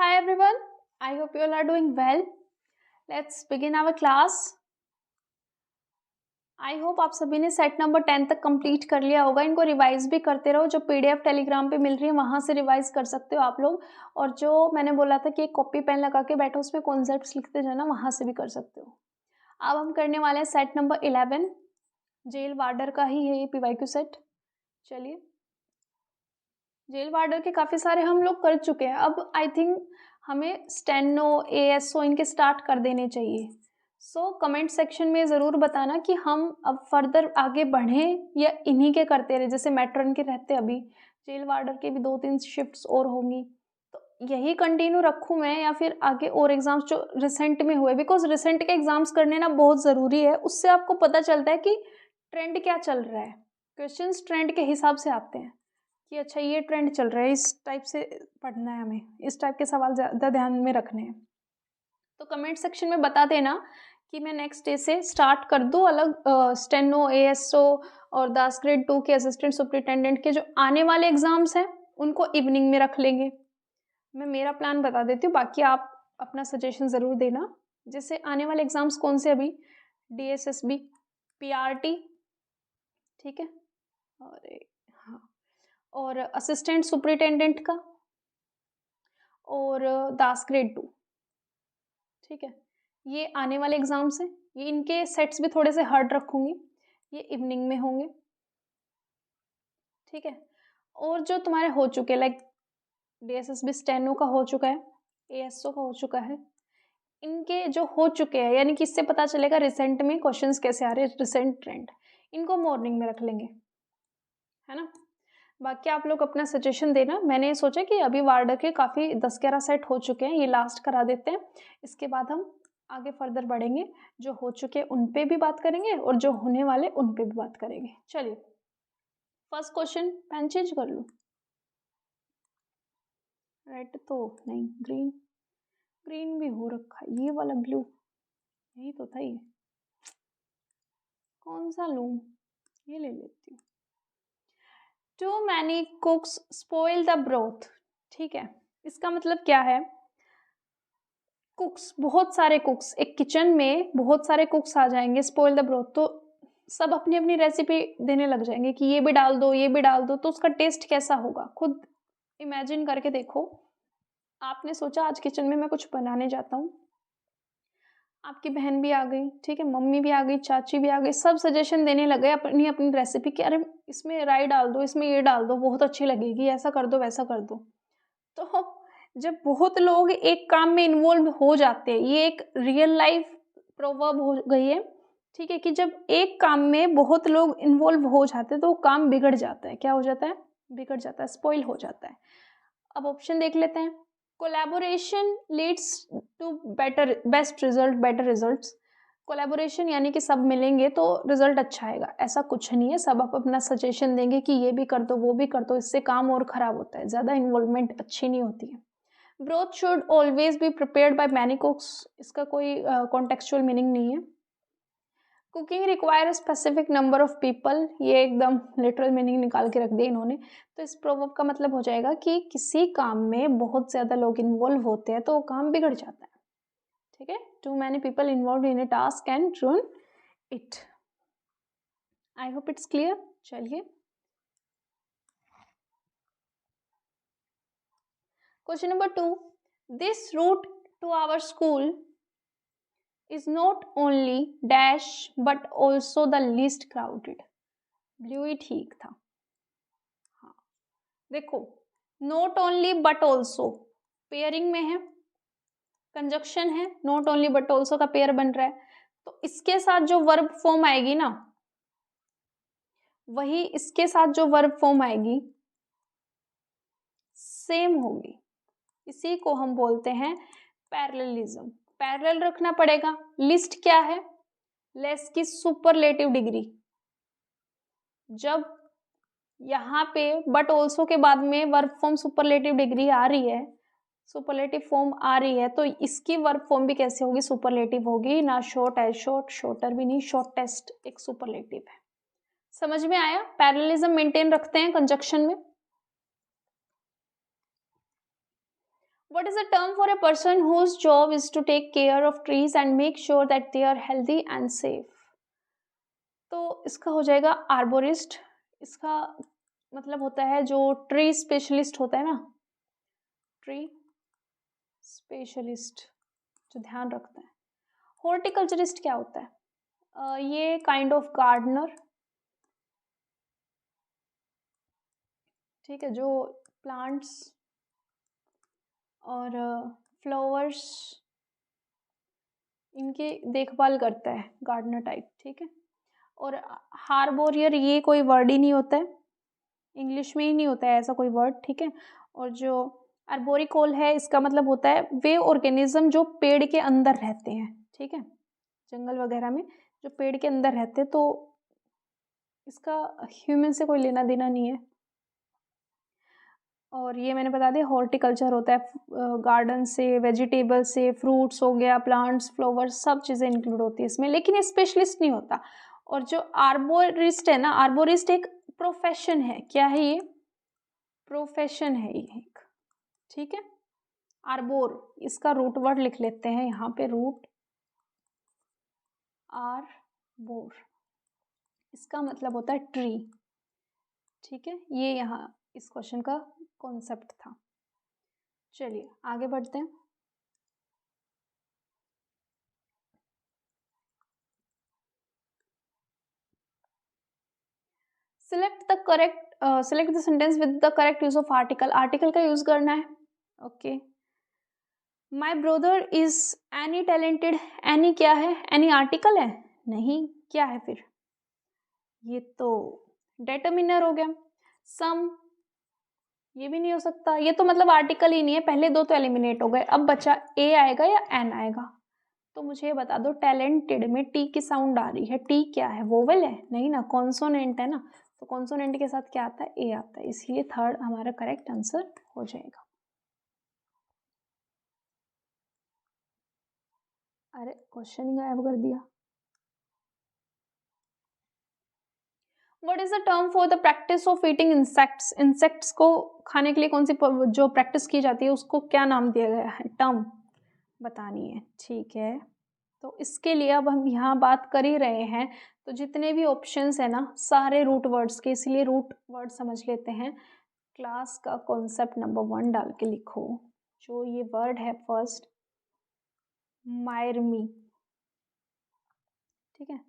hi everyone. I hope you all are doing well. Let's begin our class. I hope आप सभी ने set number 10 तक complete कर लिया होगा. इनको रिवाइज भी करते रहो. जो पीडीएफ टेलीग्राम पे मिल रही है वहां से रिवाइज कर सकते हो आप लोग. और जो मैंने बोला था कि एक कॉपी पेन लगा के बैठो उसमें कॉन्सेप्ट्स लिखते जाना, वहां से भी कर सकते हो. अब हम करने वाले हैं सेट नंबर 11. जेल वार्डर का ही है ये पीवाईक्यू सेट. चलिए, जेल वार्डर के काफ़ी सारे हम लोग कर चुके हैं. अब आई थिंक हमें स्टेनो एएसओ इनके स्टार्ट कर देने चाहिए. सो कमेंट सेक्शन में ज़रूर बताना कि हम अब फर्दर आगे बढ़ें या इन्हीं के करते रहे. जैसे मैट्रन के रहते अभी जेल वार्डर के भी 2-3 शिफ्ट्स और होंगी, तो यही कंटिन्यू रखूँ मैं या फिर आगे और एग्ज़ाम्स जो रिसेंट में हुए. बिकॉज रिसेंट के एग्ज़ाम्स करने ना बहुत ज़रूरी है. उससे आपको पता चलता है कि ट्रेंड क्या चल रहा है. क्वेश्चंस ट्रेंड के हिसाब से आते हैं कि अच्छा ये ट्रेंड चल रहा है, इस टाइप से पढ़ना है हमें, इस टाइप के सवाल ज़्यादा ध्यान में रखने हैं. तो कमेंट सेक्शन में बता देना कि मैं नेक्स्ट डे से स्टार्ट कर दूँ अलग स्टेनो एएसओ और दास ग्रेड 2 के असिस्टेंट सुपरिटेंडेंट के जो आने वाले एग्जाम्स हैं उनको इवनिंग में रख लेंगे. मैं मेरा प्लान बता देती हूँ, बाकी आप अपना सजेशन ज़रूर देना. जैसे आने वाले एग्जाम्स कौन से अभी DSSB, PRT, ठीक है, और हाँ, और असिस्टेंट सुपरिटेंडेंट का और दास ग्रेड 2, ठीक है. ये आने वाले एग्जाम्स हैं. ये इनके सेट्स भी थोड़े से हार्ड रखूंगी. ये इवनिंग में होंगे, ठीक है. और जो तुम्हारे हो चुके लाइक DSSB स्टेनो का हो चुका है, ASO का हो चुका है, इनके जो हो चुके हैं यानी कि इससे पता चलेगा रिसेंट में क्वेश्चंस कैसे आ रहे हैं, रिसेंट ट्रेंड, इनको मॉर्निंग में रख लेंगे, है ना. बाकी आप लोग अपना सजेशन देना. मैंने सोचा कि अभी वार्डर के काफ़ी 10-11 सेट हो चुके हैं, ये लास्ट करा देते हैं. इसके बाद हम आगे फर्दर बढ़ेंगे. जो हो चुके हैं उन पे भी बात करेंगे और जो होने वाले उन पे भी बात करेंगे. चलिए, फर्स्ट क्वेश्चन. पेन चेंज कर लूँ? रेड तो नहीं, ग्रीन. ग्रीन भी हो रखा है, ये वाला ब्लू यही तो था. ये कौन सा लूँ? ये ले लेती हूँ. Too many cooks spoil the broth. ठीक है, इसका मतलब क्या है? कुक्स, बहुत सारे कुक्स, एक किचन में बहुत सारे कुक्स आ जाएंगे, स्पॉइल द ब्रोथ, तो सब अपनी अपनी रेसिपी देने लग जाएंगे कि ये भी डाल दो, ये भी डाल दो. तो उसका टेस्ट कैसा होगा खुद इमेजिन करके देखो. आपने सोचा आज किचन में मैं कुछ बनाने जाता हूँ, आपकी बहन भी आ गई, ठीक है, मम्मी भी आ गई, चाची भी आ गई, सब सजेशन देने लगे अपनी अपनी रेसिपी कि अरे इसमें राई डाल दो, इसमें ये डाल दो, बहुत अच्छी लगेगी, ऐसा कर दो, वैसा कर दो. तो जब बहुत लोग एक काम में इन्वॉल्व हो जाते हैं, ये एक रियल लाइफ प्रोवर्ब हो गई है, ठीक है, कि जब एक काम में बहुत लोग इन्वॉल्व हो जाते हैं तो वो काम बिगड़ जाता है. क्या हो जाता है? बिगड़ जाता है, स्पॉइल हो जाता है. अब ऑप्शन देख लेते हैं. Collaboration leads to best result, better results. Collaboration यानी कि सब मिलेंगे तो रिजल्ट अच्छा आएगा, ऐसा कुछ नहीं है. सब आप अपना सजेशन देंगे कि ये भी कर दो, वो भी कर दो, इससे काम और खराब होता है, ज़्यादा इन्वॉल्वमेंट अच्छी नहीं होती है. Broth should always be prepared by many कुक्स, इसका कोई कॉन्टेक्चुअल मीनिंग नहीं है. Cooking require specific number of people, ये एकदम लिटरल मीनिंग निकाल के रख दिया इन्होंने. तो इस प्रोवर्ब का मतलब हो जाएगा कि किसी काम में बहुत ज़्यादा लोग इन्वॉल्व होते हैं तो वो काम बिगड़ जाता है, ठीक है. Too many people involved in a task can ruin it. I hope it's clear. चलिए, question number 2. This route to our school is not only dash but also the least crowded. Blue ही ठीक था. हाँ, देखो, not only but also pairing में है, conjunction है, not only but also का पेयर बन रहा है, तो इसके साथ जो वर्ब फॉर्म आएगी ना, वही इसके साथ जो वर्ब फॉर्म आएगी सेम होगी. इसी को हम बोलते हैं पैरेललिज्म. पैरेलल रखना पड़ेगा. लिस्ट क्या है? लेस की सुपरलेटिव डिग्री. जब यहाँ पे बट ऑल्सो के बाद में वर्ब फॉर्म सुपरलेटिव डिग्री आ रही है, सुपरलेटिव फॉर्म आ रही है, तो इसकी वर्ब फॉर्म भी कैसे होगी? सुपरलेटिव होगी ना. शॉर्ट एज शॉर्ट, शॉर्टर भी नहीं, शॉर्टेस्ट एक सुपरलेटिव है. समझ में आया? पैरेललिज्म मेंटेन रखते हैं कंजक्शन में. What is the term for a person whose job is to take care of trees and make sure that they are healthy and safe? तो इसका हो जाएगा आर्बोरिस्ट। इसका मतलब होता है जो ट्री स्पेशलिस्ट होता है ना, ट्री स्पेशलिस्ट जो ध्यान रखता है। हॉर्टिकल्चरिस्ट क्या होता है? ये काइंड ऑफ गार्डनर, ठीक है, जो प्लांट्स और फ्लावर्स इनकी देखभाल करता है, गार्डनर टाइप, ठीक है। और हार्बोरियर ये कोई वर्ड ही नहीं होता है, इंग्लिश में ही नहीं होता है ऐसा कोई वर्ड, ठीक है। और जो आर्बोरिकोल है इसका मतलब होता है वे ऑर्गेनिज्म जो पेड़ के अंदर रहते हैं, ठीक है, जंगल वगैरह में जो पेड़ के अंदर रहते हैं, तो इसका ह्यूमन से कोई लेना देना नहीं है। और ये मैंने बता दिया हॉर्टिकल्चर होता है गार्डन से, वेजिटेबल से, फ्रूट्स हो गया, प्लांट्स, फ्लावर्स, सब चीज़ें इंक्लूड होती है इसमें, लेकिन ये स्पेशलिस्ट नहीं होता। और जो आर्बोरिस्ट है ना, आर्बोरिस्ट एक प्रोफेशन है। क्या है ये? प्रोफेशन है ये एक, ठीक है। आर्बोर, इसका रूट वर्ड लिख लेते हैं यहाँ पे, रूट आर्बोर, इसका मतलब होता है ट्री, ठीक है। ये यहाँ इस क्वेश्चन का कॉन्सेप्ट था। चलिए आगे बढ़ते हैं। Select the sentence with the correct use of article. Article का यूज करना है, okay. My brother is any talented, any क्या है? एनी आर्टिकल है? नहीं, क्या है फिर? ये तो डेटर्मिनर हो गया। सम, ये भी नहीं हो सकता, ये तो मतलब आर्टिकल ही नहीं है, पहले दो तो एलिमिनेट हो गए। अब बचा ए आएगा या एन आएगा। तो मुझे ये बता दो, टैलेंटेड में टी की साउंड आ रही है, टी क्या है? वोवेल है? नहीं ना, कॉन्सोनेंट है ना, तो कॉन्सोनेंट के साथ क्या आता है? ए आता है, इसलिए थर्ड हमारा करेक्ट आंसर हो जाएगा। अरे क्वेश्चन ही गायब कर दिया। What is the term for the practice of eating insects? Insects को खाने के लिए कौन सी जो प्रैक्टिस की जाती है उसको क्या नाम दिया गया है? टर्म बतानी है, ठीक है। तो इसके लिए अब हम यहाँ बात कर ही रहे हैं, तो जितने भी ऑप्शंस है ना सारे रूट वर्ड्स के, इसलिए रूट वर्ड समझ लेते हैं। क्लास का कॉन्सेप्ट नंबर 1 डाल के लिखो। जो ये वर्ड है फर्स्ट, मायरमी, ठीक है,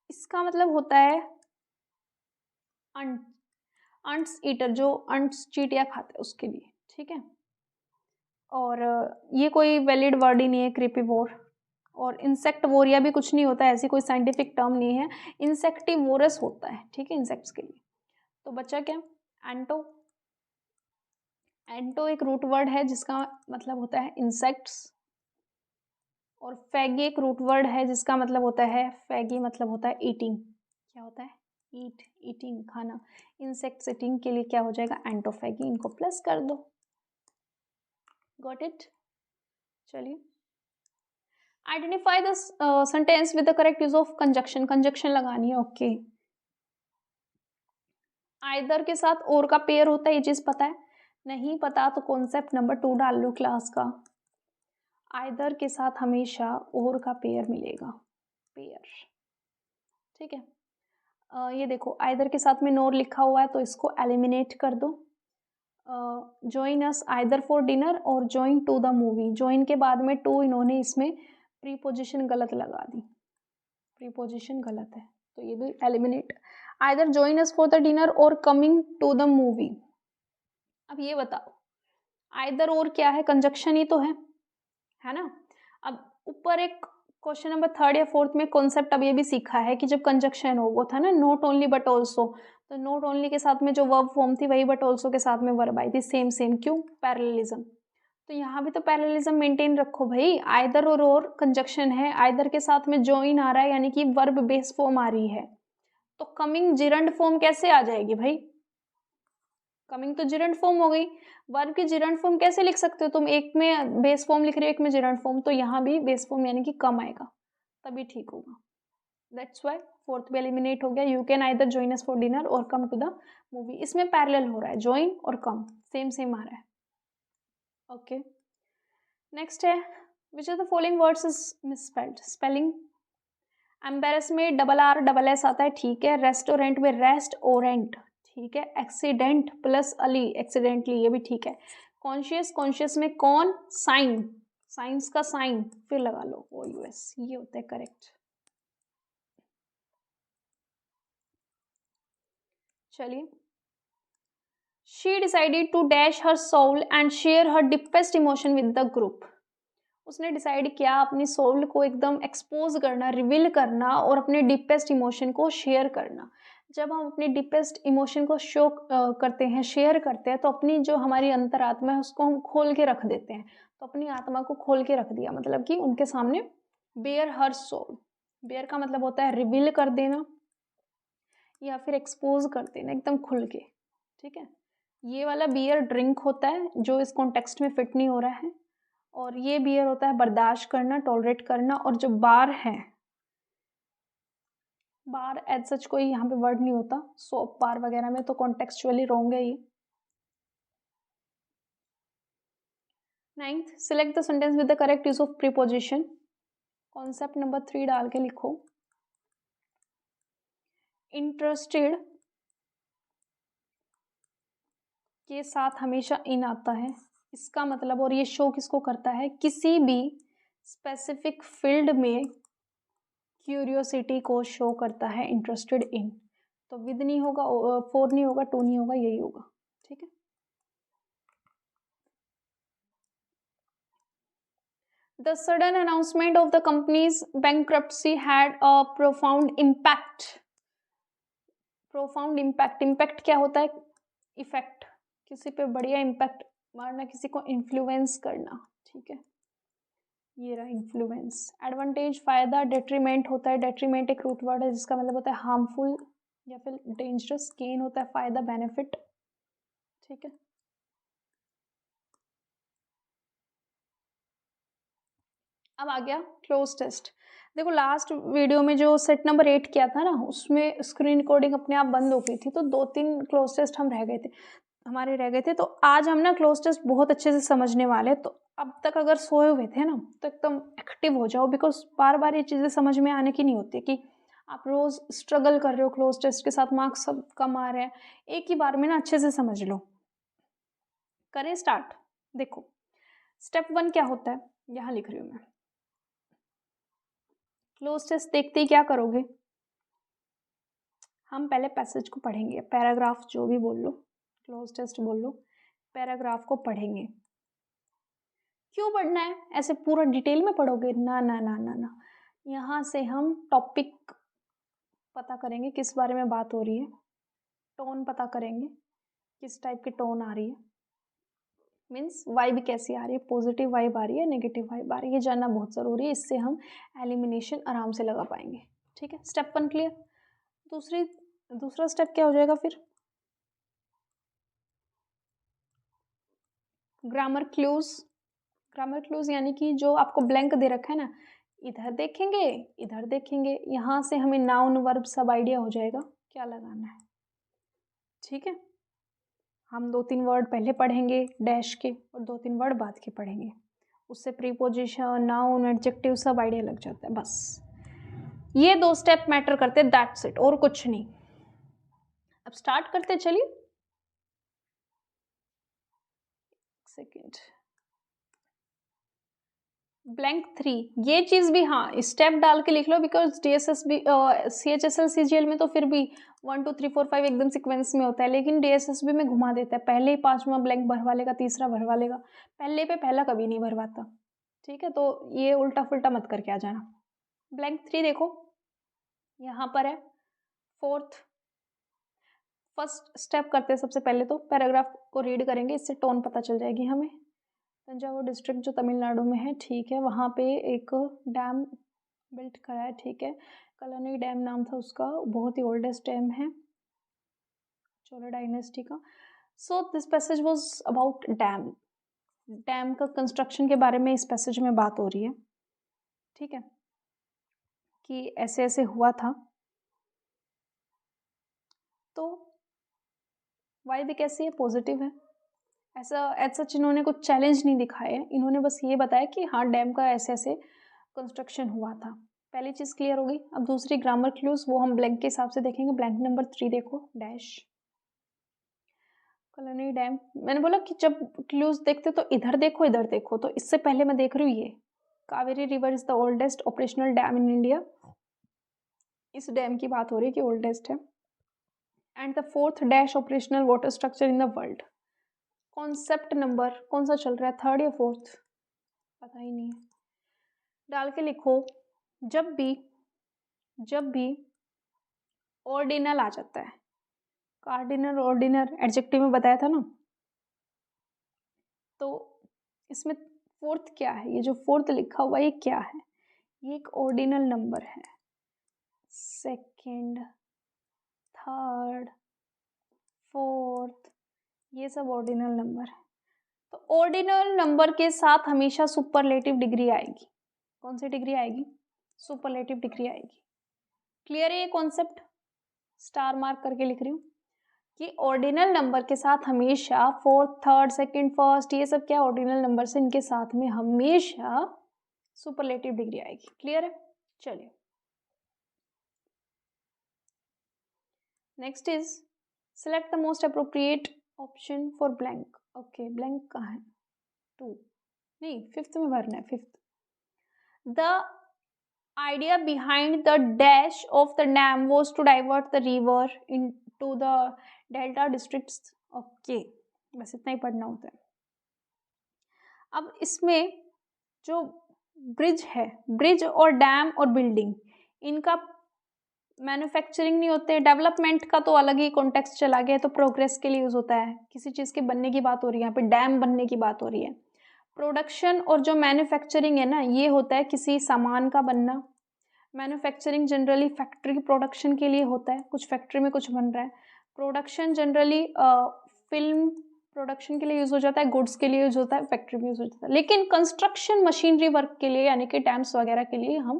इसका मतलब होता है अंट, अंट्स ईटर, जो अंट्स चींटियाँ खाते हैं उसके लिए, ठीक है। और ये कोई वैलिड वर्ड ही नहीं है, क्रीपीवोर। और इंसेक्टवोरिया भी कुछ नहीं होता है, ऐसी कोई साइंटिफिक टर्म नहीं है, इंसेक्टिवोरस होता है, ठीक है, इंसेक्ट्स के लिए। तो बचा क्या? एंटो। एंटो एक रूट वर्ड है जिसका मतलब होता है इंसेक्ट्स। और फैगी एक रूट वर्ड है जिसका मतलब होता है, फैगी मतलब होता है ईटिंग। क्या होता है? ईट, ईटिंग, खाना। इंसेक्ट्स ईटिंग के लिए क्या हो जाएगा? एंटोफैगी। इनको प्लस कर दो। Got it? चलिए, identify the sentence with the correct use of conjunction. Conjunction लगानी है, ओके। आइदर के साथ और का पेयर होता है, ये चीज पता है? नहीं पता तो कॉन्सेप्ट नंबर 2 डाल लो क्लास का। आइदर के साथ हमेशा और का पेयर मिलेगा, पेयर, ठीक है। ये देखो आइदर के साथ में नोर लिखा हुआ है, तो इसको एलिमिनेट कर दो। Join us either for dinner और join to the movie. Join के बाद में टू इन्होंने इसमें प्रीपोजिशन गलत लगा दी, प्रीपोजिशन गलत है, तो ये भी eliminate. Either join us for the dinner और कमिंग टू द मूवी। अब ये बताओ, आइदर और क्या है? कंजक्शन ही तो है ना। अब ऊपर एक क्वेश्चन नंबर 3 या 4 में कॉन्सेप्ट अब ये भी सीखा है कि जब कंजक्शन हो, वो था ना नॉट ओनली बट ऑल्सो, तो नॉट ओनली के साथ में जो वर्ब फॉर्म थी वही बट ऑल्सो के साथ में वर्ब आई थी, सेम सेम। क्यों? पैरेललिज्म। तो यहाँ भी तो पैरेललिज्म मेंटेन रखो भाई। आइदर और कंजक्शन है, आइदर के साथ में जॉइन आ रहा है यानी कि वर्ब बेस फॉर्म आ रही है, तो कमिंग जिरंड फॉर्म कैसे आ जाएगी भाई? कमिंग तो जिरंड फॉर्म हो गई, वर्ब की जिरंड फॉर्म कैसे लिख सकते हो तुम? एक में बेस फॉर्म लिख रहे हो, एक में जिरंड फॉर्म, तो यहाँ भी बेस फॉर्म यानी कि कम आएगा, तभी ठीक होगा। दैट्स वाई फोर्थ भी एलिमिनेट हो गया। You can either join us for dinner और कम टू द मूवी। इसमें पैरेलल हो रहा है, जॉइन और कम सेम सेम आ रहा है, ओके, नेक्स्ट है which of the following words is misspelled. Spelling, embarrass में डबल आर डबल एस आता है, ठीक है। रेस्टोरेंट में रेस्ट ओरेंट, ठीक है। एक्सीडेंट प्लस अली, एक्सीडेंटली, ये भी ठीक है। कॉन्शियस, कॉन्शियस में कौन, साइन, साइंस का साइन फिर लगा लो ओ यू एस, ये होता है करेक्ट। चलिए, she decided to dash her soul and share her deepest emotion with the group. उसने डिसाइड किया अपनी सोल को एकदम एक्सपोज करना, रिवील करना और अपने डीपेस्ट इमोशन को शेयर करना। जब हम अपनी डीपेस्ट इमोशन को शो करते हैं, शेयर करते हैं, तो अपनी जो हमारी अंतरात्मा है उसको हम खोल के रख देते हैं। तो अपनी आत्मा को खोल के रख दिया, मतलब कि उनके सामने बेयर हर सोल। बेयर का मतलब होता है रिवील कर देना या फिर एक्सपोज कर देना एकदम खुल के, ठीक है। ये वाला बियर ड्रिंक होता है जो इस कॉन्टेक्स्ट में फिट नहीं हो रहा है, और ये बियर होता है बर्दाश्त करना, टॉलरेट करना। और जो बार है, बार एज सच कोई यहाँ पे वर्ड नहीं होता, सोप बार वगैरह में तो कॉन्टेक्चुअली रॉन्ग है ये। 9th, select the sentence with the correct use of preposition. Concept number 3 डाल के लिखो। इंटरेस्टेड के साथ हमेशा इन आता है, इसका मतलब, और ये शो किसको करता है, किसी भी स्पेसिफिक फील्ड में क्यूरियोसिटी को शो करता है इंटरेस्टेड इन। तो विद नहीं होगा, 4 नहीं होगा, 2 नहीं होगा, यही होगा, ठीक है। The sudden announcement of the company's bankruptcy had a profound impact. Profound impact, impact क्या होता है, इफेक्ट, किसी पे बढ़िया इम्पैक्ट मारना, किसी को इन्फ्लुएंस करना, ठीक है। ये रहा इन्फ्लुएंस। एडवांटेज, फायदा। डेट्रीमेंट होता है, डेट्रीमेंट एक रूट वर्ड है जिसका मतलब होता है हार्मफुल या फिर डेंजरस। गेन होता है फायदा, बेनिफिट, ठीक है। अब आ गया क्लोज टेस्ट। देखो लास्ट वीडियो में जो सेट नंबर 8 किया था ना, उसमें स्क्रीन रिकॉर्डिंग अपने आप बंद हो गई थी, तो 2-3 क्लोज टेस्ट हम रह गए थे, हमारे रह गए थे। तो आज हम ना क्लोज टेस्ट बहुत अच्छे से समझने वाले। तो अब तक अगर सोए हुए थे ना, तो एकदम एक्टिव हो जाओ, बिकॉज बार बार ये चीज़ें समझ में आने की नहीं होती कि आप रोज़ स्ट्रगल कर रहे हो क्लोज टेस्ट के साथ, मार्क्स सब कम आ रहे हैं। एक ही बार में ना अच्छे से समझ लो। करें स्टार्ट। देखो स्टेप 1 क्या होता है, यहाँ लिख रही हूँ मैं। क्लोज टेस्ट देखते ही क्या करोगे, हम पहले पैसेज को पढ़ेंगे, पैराग्राफ जो भी बोल लो, क्लोज टेस्ट बोल लो, पैराग्राफ को पढ़ेंगे। क्यों पढ़ना है, ऐसे पूरा डिटेल में पढ़ोगे, ना ना ना ना ना। यहाँ से हम टॉपिक पता करेंगे किस बारे में बात हो रही है, टोन पता करेंगे किस टाइप की टोन आ रही है, मीन्स वाइब कैसी आ रही है, पॉजिटिव वाइब आ रही है, नेगेटिव वाइब आ रही है, ये जानना बहुत ज़रूरी है। इससे हम एलिमिनेशन आराम से लगा पाएंगे, ठीक है। Step 1 clear. दूसरा स्टेप क्या हो जाएगा फिर, ग्रामर क्लूज। ग्रामर क्लूज यानी कि जो आपको ब्लैंक दे रखा है ना, इधर देखेंगे, इधर देखेंगे, यहाँ से हमें नाउन वर्ब सब आइडिया हो जाएगा क्या लगाना है, ठीक है। हम 2-3 वर्ड पहले पढ़ेंगे डैश के, और 2-3 वर्ड बाद के पढ़ेंगे, उससे प्रीपोजिशन, नाउन, एडजेक्टिव सब आइडिया लग जाता है। बस ये 2 स्टेप मैटर करते हैं, दैट्स इट, और कुछ नहीं। अब स्टार्ट करते, चलिए। सेकेंड, ब्लैंक 3, ये चीज भी हाँ स्टेप डाल के लिख लो, बिकॉज DSSB CHSL CGL में तो फिर भी 1 2 3 4 5 एकदम सीक्वेंस में होता है, लेकिन DSSB में घुमा देता है, पहले ही 5वां ब्लैंक भरवा लेगा, तीसरा भरवा लेगा, पहले पे पहला कभी नहीं भरवाता, ठीक है। तो ये उल्टा फुल्टा मत करके आ जाना। ब्लैंक 3 देखो यहाँ पर है, फर्स्ट स्टेप करते हैं। सबसे पहले तो पैराग्राफ को रीड करेंगे, इससे टोन पता चल जाएगी हमें। तंजावुर डिस्ट्रिक्ट जो तमिलनाडु में है, ठीक है, वहाँ पे एक डैम बिल्ट करा है, ठीक है। कलानी डैम नाम था उसका, बहुत ही ओल्डेस्ट डैम है चोला डायनेस्टी का। So this passage was about dam, dam का कंस्ट्रक्शन के बारे में इस पैसेज में बात हो रही है, ठीक है, कि ऐसे ऐसे हुआ था। तो वाइब कैसी है, पॉजिटिव है, ऐसा एज सच इन्होंने कुछ चैलेंज नहीं दिखाए, इन्होंने बस ये बताया कि हाँ डैम का ऐसे ऐसे कंस्ट्रक्शन हुआ था। पहली चीज़ क्लियर होगी। अब दूसरी ग्रामर क्लूज वो हम ब्लैंक के हिसाब से देखेंगे। ब्लैंक नंबर 3 देखो, डैश कॉलोनी डैम। मैंने बोला कि जब क्लूज देखते तो इधर देखो, तो इससे पहले मैं देख रही हूँ ये Kaveri river is the oldest operational dam in India. इस डैम की बात हो रही है कि ओल्डेस्ट है। And the fourth dash operational water structure in the world. Concept number कौन सा चल रहा है, थर्ड या फोर्थ, पता ही नहीं है। डाल के लिखो। जब भी ऑर्डिनल आ जाता है, कार्डिनल ऑर्डिनल एडजेक्टिव में बताया था ना, तो इसमें फोर्थ क्या है, ये जो फोर्थ लिखा हुआ ये क्या है, ये एक ऑर्डिनल नंबर है। सेकंड, थर्ड, फोर्थ, ये सब ऑर्डिनल नंबर है। तो ऑर्डिनल नंबर के साथ हमेशा सुपरलेटिव डिग्री आएगी। कौन सी डिग्री आएगी, सुपरलेटिव डिग्री आएगी। क्लियर है ये कॉन्सेप्ट, स्टार मार्क करके लिख रही हूँ कि ऑर्डिनल नंबर के साथ हमेशा फोर्थ, थर्ड, सेकंड, फर्स्ट, ये सब क्या ऑर्डिनल नंबर से, इनके साथ में हमेशा सुपरलेटिव डिग्री आएगी। क्लियर है, चलिए next is select the most appropriate option for blank. Okay, blank कहाँ है, 2 नहीं, फिफ्थ में भरना है, fifth. The idea behind the dash of the dam was to divert the river into the delta districts. Okay, बस इतना ही पढ़ना होता है। अब इसमें जो ब्रिज है, ब्रिज और डैम और बिल्डिंग, इनका मैन्युफैक्चरिंग नहीं होते, डेवलपमेंट का तो अलग ही कॉन्टेक्स्ट चला गया है, तो प्रोग्रेस के लिए यूज होता है। किसी चीज़ के बनने की बात हो रही है, यहाँ पे डैम बनने की बात हो रही है। प्रोडक्शन और जो मैन्युफैक्चरिंग है ना, ये होता है किसी सामान का बनना। मैन्युफैक्चरिंग जनरली फैक्ट्री प्रोडक्शन के लिए होता है, कुछ फैक्ट्री में कुछ बन रहा है। प्रोडक्शन जनरली फिल्म प्रोडक्शन के लिए यूज हो जाता है, गुड्स के लिए यूज होता है, फैक्ट्री में यूज हो जाता है। लेकिन कंस्ट्रक्शन मशीनरी वर्क के लिए, यानी कि डैम्स वगैरह के लिए हम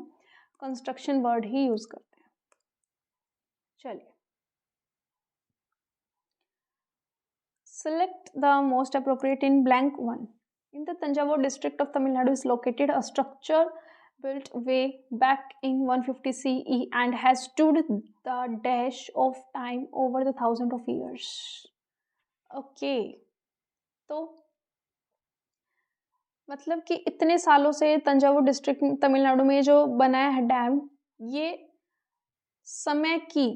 कंस्ट्रक्शन वर्ड ही यूज करते हैं। चलिए, select the most appropriate in blank one. In the Tanjavur district of Tamil Nadu is located a structure built way back in 150 CE and has stood the dash of time over the thousands of years. Okay, तो मतलब कि इतने सालों से Thanjavur district Tamil Nadu में जो बनाया है डैम, ये समय की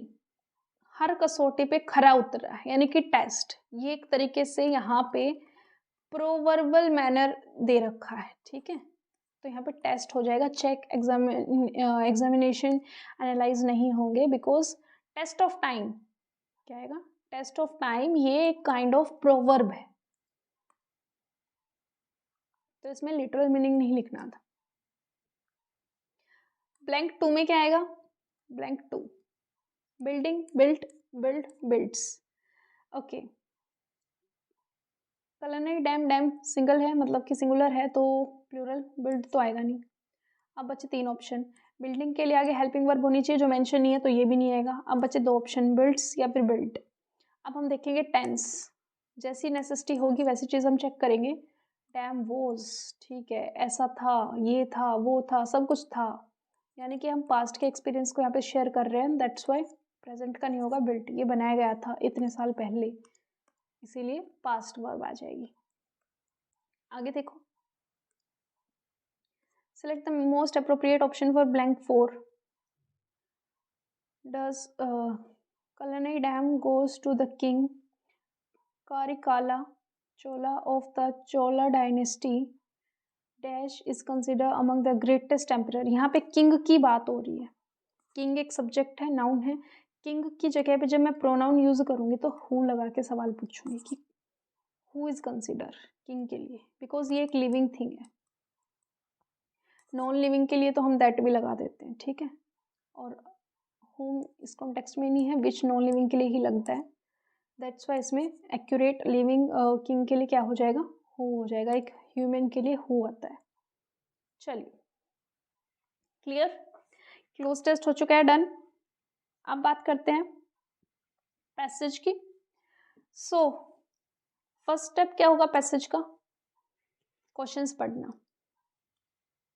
हर कसौटी पे खरा उतरा है, यानी कि टेस्ट। ये एक तरीके से यहाँ पे प्रोवर्बल मैनर दे रखा है, ठीक है। तो यहाँ पे टेस्ट हो जाएगा, चेक, एग्जामिनेशन, एनालाइज नहीं होंगे, बिकॉज टेस्ट ऑफ टाइम क्या आएगा, टेस्ट ऑफ टाइम, ये एक काइंड ऑफ प्रोवर्ब है, तो इसमें लिटरल मीनिंग नहीं लिखना था। ब्लैंक 2 में क्या आएगा, blank 2 building, built, build, builds. Okay, कलनई डैम, डैम सिंगल है, मतलब कि सिंगुलर है, तो प्लूरल, बिल्ड तो आएगा नहीं। अब बचे 3 ऑप्शन। बिल्डिंग के लिए आगे हेल्पिंग वर्ब होनी चाहिए, जो मेंशन नहीं है, तो ये भी नहीं आएगा। अब बचे 2 ऑप्शन, बिल्ड्स या फिर बिल्ड। अब हम देखेंगे टेंस, जैसी नेसेसिटी होगी वैसी चीज़ हम चेक करेंगे। डैम वोज, ठीक है, ऐसा था, ये था, वो था, सब कुछ था, यानी कि हम पास्ट के एक्सपीरियंस को यहाँ पे शेयर कर रहे हैं, दैट्स वाई प्रेजेंट का नहीं होगा, बिल्ट, ये बनाया गया था इतने साल पहले, इसीलिए पास्ट वर्ब आ जाएगी। आगे देखो, select the most appropriate option for blank 4. Does Kalanai Dam goes to the king Karikala Chola of the Chola dynasty dash is considered among the greatest emperor. यहाँ पे किंग की बात हो रही है, किंग एक सब्जेक्ट है, नाउन है। किंग की जगह पे जब मैं प्रोनाउन यूज करूंगी तो हु लगा के सवाल पूछूंगी कि हु इज कंसिडर किंग के लिए, बिकॉज ये एक लिविंग थिंग है। नॉन लिविंग के लिए तो हम दैट भी लगा देते हैं, ठीक है, और होम इस कॉन्टेक्स्ट में नहीं है, विच नॉन लिविंग के लिए ही लगता है, दैट्स वाई इसमें एक्यूरेट लिविंग किंग के लिए क्या हो जाएगा, हु हो जाएगा, एक ह्यूमन के लिए हु आता है। चलिए, क्लियर, क्लोज टेस्ट हो चुका है, डन। अब बात करते हैं पैसेज की। सो फर्स्ट स्टेप क्या होगा पैसेज का? क्वेश्चंस पढ़ना,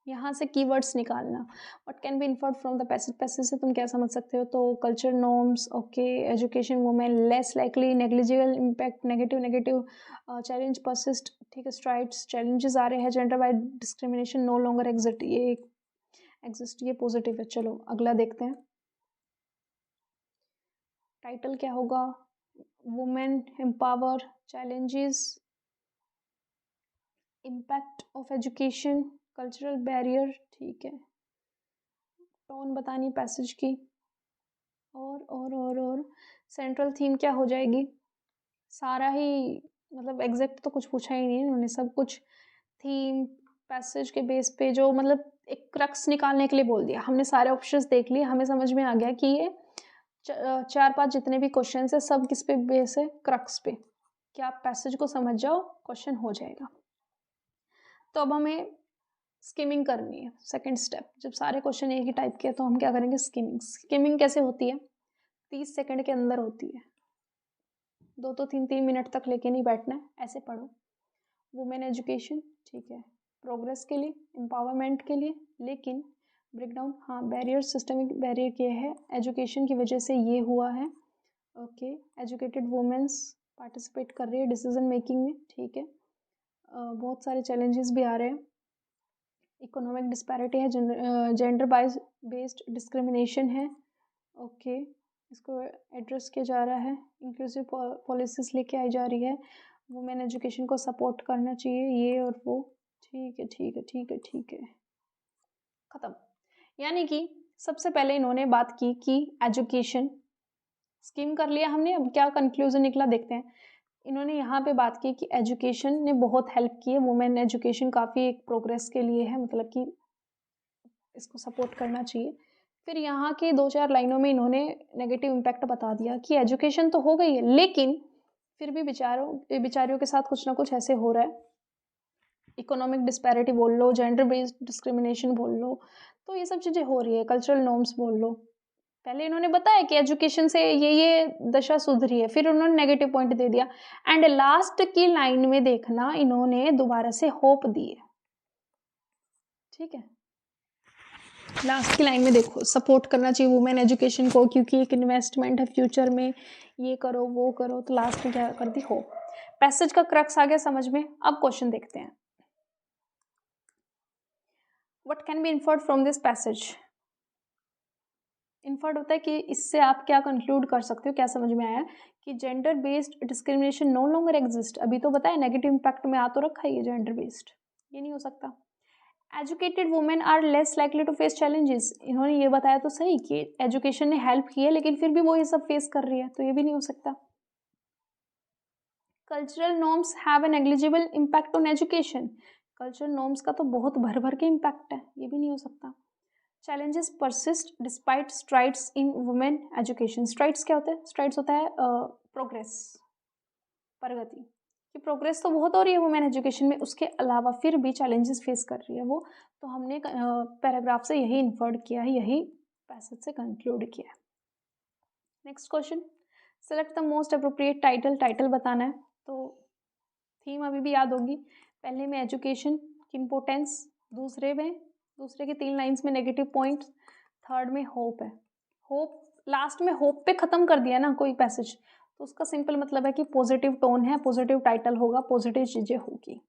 यहाँ से कीवर्ड्स निकालना। What can be inferred from the passage, passage से तुम क्या समझ सकते हो? तो culture norms, okay, education women, less likely, negligible impact, negative challenge persist, ठीक है, स्ट्राइड्स, चैलेंजेस आ रहे हैं, gender wide discrimination no longer exist, ये पॉजिटिव है। चलो अगला देखते हैं। टाइटल क्या होगा? Women empower, challenges, impact of education, cultural barrier, ठीक है, टोन बतानी पैसेज की, और सेंट्रल थीम क्या हो जाएगी? सारा ही मतलब एग्जैक्ट तो कुछ पूछा ही नहीं उन्होंने, सब कुछ थीम पैसेज के बेस पे जो मतलब एक क्रक्स निकालने के लिए बोल दिया। हमने सारे ऑप्शंस देख लिए, हमें समझ में आ गया कि ये 4-5 जितने भी क्वेश्चन है सब किस पे बेस है? क्रक्स पे। क्या आप पैसेज को समझ जाओ, क्वेश्चन हो जाएगा। तो अब हमें स्किमिंग करनी है, सेकंड स्टेप। जब सारे क्वेश्चन एक ही टाइप के हैं तो हम क्या करेंगे? स्किमिंग। स्किमिंग कैसे होती है? 30 सेकंड के अंदर होती है, 2 3 3 मिनट तक लेके नहीं बैठना है, ऐसे पढ़ो। वुमेन एजुकेशन, ठीक है, प्रोग्रेस के लिए, एम्पावरमेंट के लिए, लेकिन ब्रेकडाउन, हाँ, बैरियर, सिस्टमिक बैरियर क्या है? एजुकेशन की वजह से ये हुआ है, ओके, एजुकेटेड वुमेन्स पार्टिसिपेट कर रही है डिसीजन मेकिंग में, ठीक है, बहुत सारे चैलेंजेस भी आ रहे हैं, इकोनॉमिक डिस्पैरिटी है, जेंडर बेस्ड डिस्क्रिमिनेशन है, ओके, इसको एड्रेस किया जा रहा है, इंक्लूसिव पॉलिसीज लेके आई जा रही है, वुमेन एजुकेशन को सपोर्ट करना चाहिए, ये और वो, ठीक है ठीक है ठीक है ठीक है, ख़त्म। यानी कि सबसे पहले इन्होंने बात की कि एजुकेशन स्कीम कर लिया हमने, अब क्या कंक्लूजन निकला देखते हैं। इन्होंने यहाँ पे बात की कि एजुकेशन ने बहुत हेल्प की है, वुमेन एजुकेशन काफ़ी एक प्रोग्रेस के लिए है, मतलब कि इसको सपोर्ट करना चाहिए। फिर यहाँ के 2-4 लाइनों में इन्होंने नेगेटिव इम्पैक्ट बता दिया कि एजुकेशन तो हो गई है, लेकिन फिर भी बेचारियों के साथ कुछ ना कुछ ऐसे हो रहा है, इकोनॉमिक डिस्पैरिटी बोल लो, जेंडर बेस्ड डिस्क्रिमिनेशन बोल लो, तो ये सब चीज़ें हो रही है, कल्चरल नॉर्म्स बोल लो। पहले इन्होंने बताया कि एजुकेशन से ये दशा सुधरी है, फिर उन्होंने नेगेटिव पॉइंट दे दिया, एंड लास्ट की लाइन में देखना इन्होंने दोबारा से होप दी है, ठीक है, लास्ट की लाइन में देखो, सपोर्ट करना चाहिए वुमेन एजुकेशन को क्योंकि एक इन्वेस्टमेंट है फ्यूचर में, ये करो वो करो, तो लास्ट में क्या कर दी? होप। पैसेज का क्रक्स आ गया समझ में। अब क्वेश्चन देखते हैं। What can be inferred from this passage? Inferred होता है कि इससे आप क्या कंक्लूड कर सकते हो, क्या समझ में आया कि gender based discrimination no longer exist. अभी तो बताया नेगेटिव इम्पैक्ट में आ तो रखा है ये जेंडर बेस्ड, ये नहीं हो सकता। Educated women are less likely to face challenges, इन्होंने ये बताया तो सही कि एजुकेशन ने हेल्प की है, लेकिन फिर भी वो ये सब फेस कर रही है, तो ये भी नहीं हो सकता। Cultural norms have a negligible impact on education, cultural norms का तो बहुत भर भर के इम्पैक्ट है, ये भी नहीं हो सकता। चैलेंजेस परसिस्ट डिस्पाइट स्ट्राइड्स इन वुमेन एजुकेशन, स्ट्राइड्स क्या होता है? स्ट्राइड्स होता है प्रोग्रेस, प्रगति, कि प्रोग्रेस तो बहुत हो रही है वुमेन एजुकेशन में, उसके अलावा फिर भी चैलेंजेस फेस कर रही है वो, तो हमने पैराग्राफ से यही इन्फर्ड किया है, यही पैसेज से कंक्लूड किया है। Next question, select the most appropriate title, title बताना है, तो थीम अभी भी याद होगी, पहले में एजुकेशन की इम्पोर्टेंस, दूसरे के 3 लाइन्स में नेगेटिव पॉइंट, थर्ड में होप है, होप लास्ट में होप पे ख़त्म कर दिया ना कोई पैसेज, तो उसका सिंपल मतलब है कि पॉजिटिव टोन है, पॉजिटिव टाइटल होगा, पॉजिटिव चीज़ें होगी।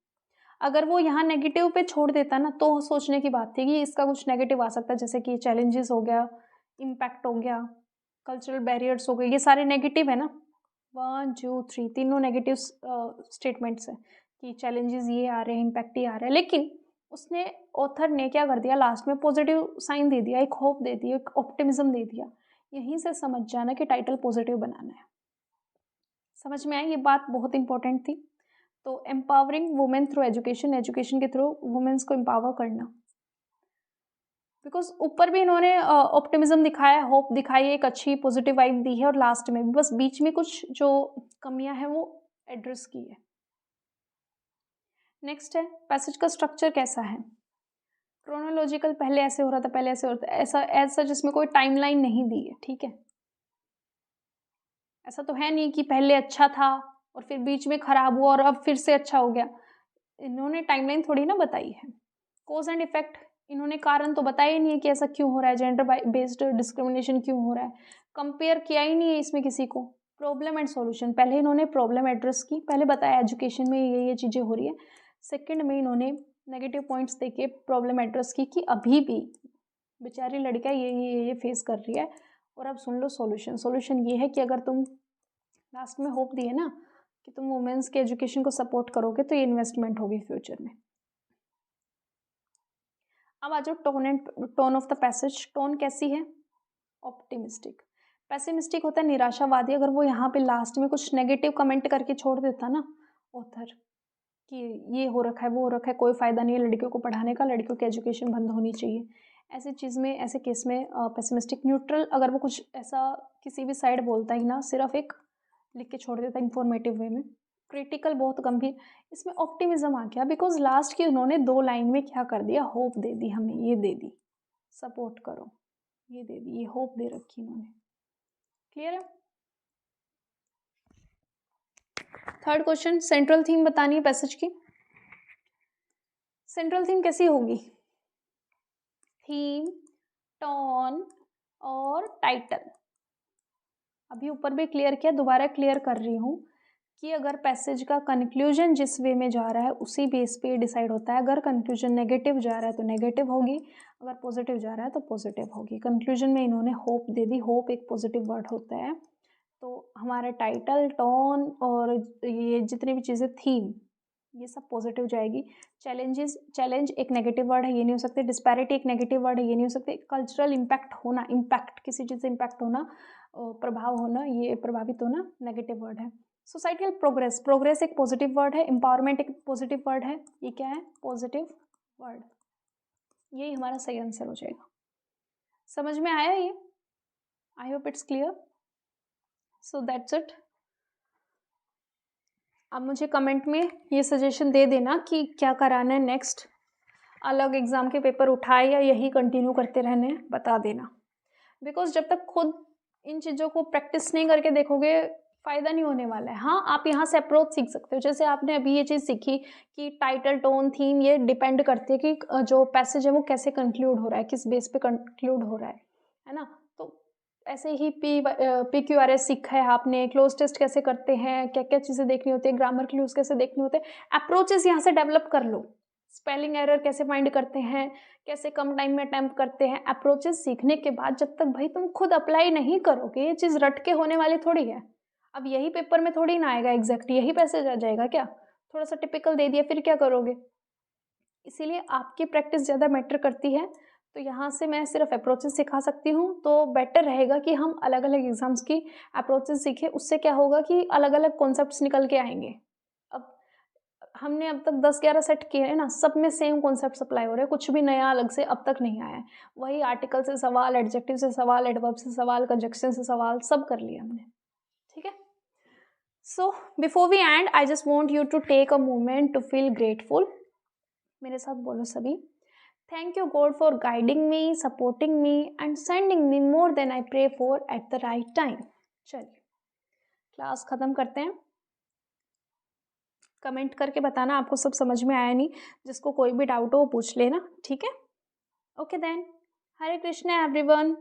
अगर वो यहाँ नेगेटिव पे छोड़ देता ना तो सोचने की बात थी कि इसका कुछ नेगेटिव आ सकता है, जैसे कि चैलेंजेस हो गया, इम्पैक्ट हो गया, कल्चरल बैरियर्स हो गए, ये सारे नेगेटिव है ना, 1 2 3 तीनों नेगेटिव स्टेटमेंट्स हैं कि चैलेंजेस ये आ रहे हैं, इम्पैक्ट ये आ रहा है, लेकिन उसने ऑथर ने क्या कर दिया, लास्ट में पॉजिटिव साइन दे दिया, एक होप दे दिया, एक ऑप्टिमिज्म दे दिया। यहीं से समझ जाना कि टाइटल पॉजिटिव बनाना है। समझ में आई ये बात, बहुत इंपॉर्टेंट थी। तो empowering women through education, education के थ्रू वुमेन्स को एम्पावर करना, बिकॉज ऊपर भी इन्होंने ऑप्टिमिज्म दिखाया, होप दिखाई, एक अच्छी पॉजिटिव वाइब दी है, और लास्ट में भी बस बीच में कुछ जो कमियां हैं वो एड्रेस की है। नेक्स्ट है पैसेज का स्ट्रक्चर कैसा है, क्रोनोलॉजिकल, पहले ऐसे हो रहा था, पहले ऐसे हो रहा था, ऐसा ऐसा जिसमें कोई टाइमलाइन नहीं दी है, ठीक है, ऐसा तो है नहीं कि पहले अच्छा था और फिर बीच में ख़राब हुआ और अब फिर से अच्छा हो गया। इन्होंने टाइमलाइन थोड़ी ना बताई है। कॉज एंड इफेक्ट इन्होंने कारण तो बताया ही नहीं है कि ऐसा क्यों हो रहा है, जेंडर बेस्ड डिस्क्रिमिनेशन क्यों हो रहा है, कंपेयर किया ही नहीं है इसमें किसी को। प्रॉब्लम एंड सॉल्यूशन, पहले इन्होंने प्रॉब्लम एड्रेस की, पहले बताया एजुकेशन में ये चीज़ें हो रही है। सेकंड में इन्होंने नेगेटिव पॉइंट्स देके प्रॉब्लम एड्रेस की कि अभी भी बेचारी लड़कियाँ ये फेस कर रही है। और अब सुन लो सॉल्यूशन। सॉल्यूशन ये है कि अगर तुम लास्ट में होप दिए ना कि तुम वुमेन्स के एजुकेशन को सपोर्ट करोगे तो ये इन्वेस्टमेंट होगी फ्यूचर में। अब आ जाओ tone of the passage. Tone कैसी है? ऑप्टिमिस्टिक। पेसिमिस्टिक होता है निराशावादी। अगर वो यहाँ पे लास्ट में कुछ नेगेटिव कमेंट करके छोड़ देता ना ऑथर कि ये हो रखा है वो हो रखा है, कोई फ़ायदा नहीं है लड़कियों को पढ़ाने का, लड़कियों की एजुकेशन बंद होनी चाहिए, ऐसी चीज़ में, ऐसे केस में पेसिमिस्टिक। न्यूट्रल, अगर वो कुछ ऐसा किसी भी साइड बोलता ही ना, सिर्फ एक लिख के छोड़ देता इन्फॉर्मेटिव वे में। क्रिटिकल, बहुत गंभीर। इसमें ऑप्टिमिज्म आ गया बिकॉज लास्ट की उन्होंने 2 लाइन में क्या कर दिया, होप दे दी हमें, ये दे दी सपोर्ट करो, ये दे दी, ये होप दे रखी इन्होंने। क्लियर है? थर्ड क्वेश्चन, सेंट्रल थीम बतानी है पैसेज की। सेंट्रल थीम कैसी होगी? थीम, टोन और टाइटल। अभी ऊपर भी क्लियर किया, दोबारा क्लियर कर रही हूँ कि अगर पैसेज का कंक्लूजन जिस वे में जा रहा है उसी बेस पे डिसाइड होता है। अगर कंक्लूजन नेगेटिव जा रहा है तो नेगेटिव होगी, अगर पॉजिटिव जा रहा है तो पॉजिटिव होगी। कंक्लूजन में इन्होंने होप दे दी, होप एक पॉजिटिव वर्ड होता है। तो हमारा टाइटल, टोन और ये जितनी भी चीज़ें, थीम, ये सब पॉजिटिव जाएगी। चैलेंजेस, चैलेंज एक नेगेटिव वर्ड है, ये नहीं हो सकते। डिस्पैरिटी एक नेगेटिव वर्ड है, ये नहीं हो सकते। कल्चरल इम्पैक्ट होना, इम्पैक्ट किसी चीज़ से इम्पैक्ट होना, प्रभाव होना, ये प्रभावित होना नेगेटिव वर्ड है। सोसाइटल प्रोग्रेस, प्रोग्रेस एक पॉजिटिव वर्ड है। एम्पावरमेंट एक पॉजिटिव वर्ड है, ये क्या है? Positive word. यही हमारा सही आंसर हो जाएगा। समझ में आया ये? आई hope it's clear. So that's it. अब मुझे कमेंट में ये सजेशन दे देना कि क्या कराना है नेक्स्ट, अलग एग्ज़ाम के पेपर उठाए या यही कंटिन्यू करते रहने, बता देना। बिकॉज जब तक खुद इन चीज़ों को प्रैक्टिस नहीं करके देखोगे फ़ायदा नहीं होने वाला है। हाँ, आप यहाँ से अप्रोच सीख सकते हो। जैसे आपने अभी ये चीज़ सीखी कि टाइटल, टोन, थीम ये डिपेंड करती है कि जो पैसेज है वो कैसे कंक्लूड हो रहा है, किस बेस पे कंक्लूड हो रहा है ना। तो ऐसे ही PQRS सीखा है आपने, क्लोज टेस्ट कैसे करते हैं, क्या क्या चीज़ें देखनी होती है, ग्रामर क्लूज कैसे देखने होते हैं, अप्रोचेस यहाँ से डेवलप कर लो। स्पेलिंग एरर कैसे फाइंड करते हैं, कैसे कम टाइम में अटैम्प्ट करते हैं, अप्रोचेस सीखने के बाद जब तक भाई तुम खुद अप्लाई नहीं करोगे, ये चीज़ रट के होने वाली थोड़ी है। अब यही पेपर में थोड़ी ना आएगा एग्जैक्ट, यही पैसेज आ जाएगा क्या? थोड़ा सा टिपिकल दे दिया, फिर क्या करोगे? इसीलिए आपकी प्रैक्टिस ज़्यादा मैटर करती है। तो यहाँ से मैं सिर्फ अप्रोचेस सिखा सकती हूँ, तो बेटर रहेगा कि हम अलग अलग एग्जाम्स की अप्रोचेस सीखें। उससे क्या होगा कि अलग अलग कॉन्सेप्ट्स निकल के आएंगे। अब हमने अब तक 10-11 सेट किए हैं ना, सब में सेम कॉन्सेप्ट अप्लाई हो रहे हैं, कुछ भी नया अलग से अब तक नहीं आया है। वही आर्टिकल से सवाल, एडजेक्टिव से सवाल, एडवर्ब से सवाल, कंजक्शन से सवाल, सब कर लिया हमने। ठीक है। So before we end, I just want you to take a moment to feel grateful. मेरे साथ बोलो सभी। Thank you God for guiding me, supporting me and sending me more than I pray for at the right time. चलिए class खत्म करते हैं। Comment करके बताना आपको सब समझ में आया नहीं। जिसको कोई भी डाउट हो वो पूछ लेना, ठीक है? ओके देन, हरे कृष्णा एवरीवन।